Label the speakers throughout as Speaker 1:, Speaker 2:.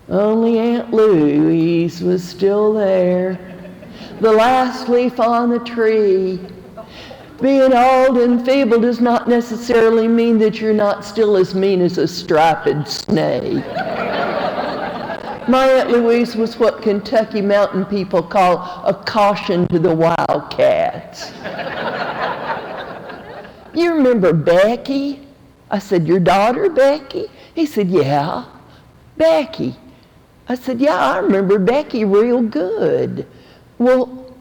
Speaker 1: Only Aunt Louise was still there, the last leaf on the tree. Being old and feeble does not necessarily mean that you're not still as mean as a striped snake. My Aunt Louise was what Kentucky mountain people call a caution to the wildcats. You remember Becky? I said, your daughter, Becky? He said, yeah, Becky. I said, yeah, I remember Becky real good. Well,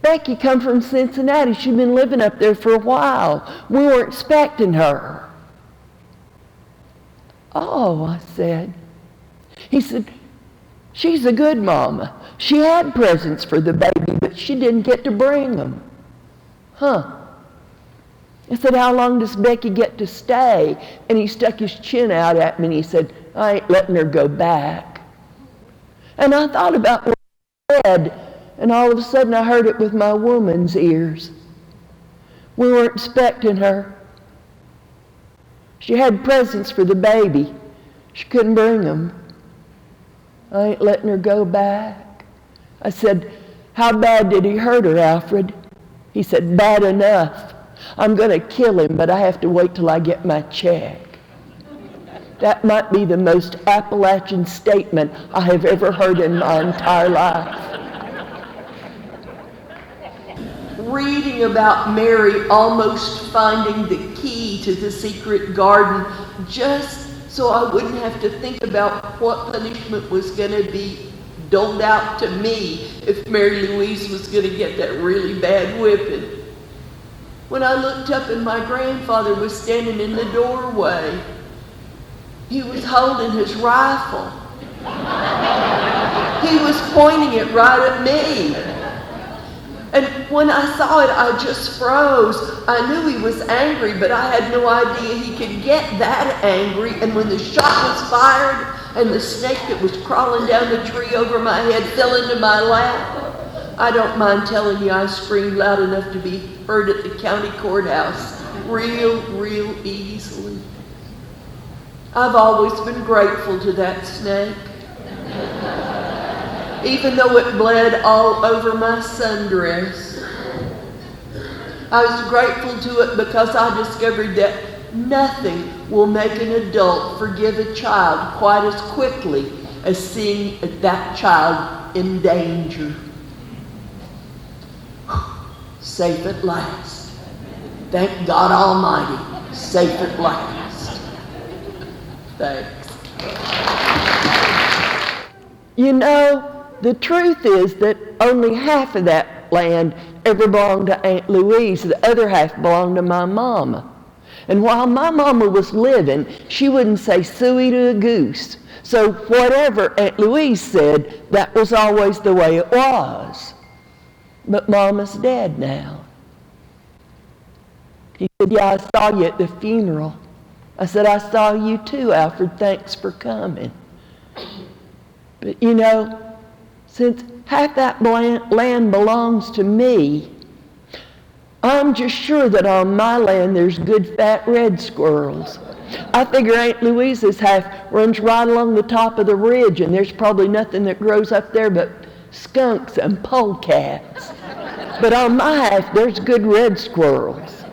Speaker 1: Becky come from Cincinnati. She'd been living up there for a while. We were expecting her. Oh, I said. He said, she's a good mama. She had presents for the baby, but she didn't get to bring them. Huh. I said, how long does Becky get to stay? And he stuck his chin out at me and he said, I ain't letting her go back. And I thought about what he said, and all of a sudden I heard it with my woman's ears. We were expecting her. She had presents for the baby. She couldn't bring them. I ain't letting her go back. I said, how bad did he hurt her, Alfred? He said, bad enough. I'm going to kill him, but I have to wait till I get my check. That might be the most Appalachian statement I have ever heard in my entire life. Reading about Mary almost finding the key to the secret garden just so I wouldn't have to think about what punishment was going to be doled out to me if Mary Louise was going to get that really bad whipping. When I looked up and my grandfather was standing in the doorway, he was holding his rifle. He was pointing it right at me. And when I saw it, I just froze. I knew he was angry, but I had no idea he could get that angry. And when the shot was fired and the snake that was crawling down the tree over my head fell into my lap, I don't mind telling you I screamed loud enough to be heard at the county courthouse real easily. I've always been grateful to that snake. Even though it bled all over my sundress. I was grateful to it because I discovered that nothing will make an adult forgive a child quite as quickly as seeing that child in danger. Safe at last. Thank God Almighty, safe at last. Thanks. You know, the truth is that only half of that land ever belonged to Aunt Louise. The other half belonged to my mama. And while my mama was living, she wouldn't say suey to a goose. So whatever Aunt Louise said, that was always the way it was. But Mama's dead now. He said, yeah, I saw you at the funeral. I said, I saw you too, Alfred. Thanks for coming. But you know, since half that land belongs to me, I'm just sure that on my land there's good fat red squirrels. I figure Aunt Louise's half runs right along the top of the ridge, and there's probably nothing that grows up there but skunks and polecats. But on my half, there's good red squirrels.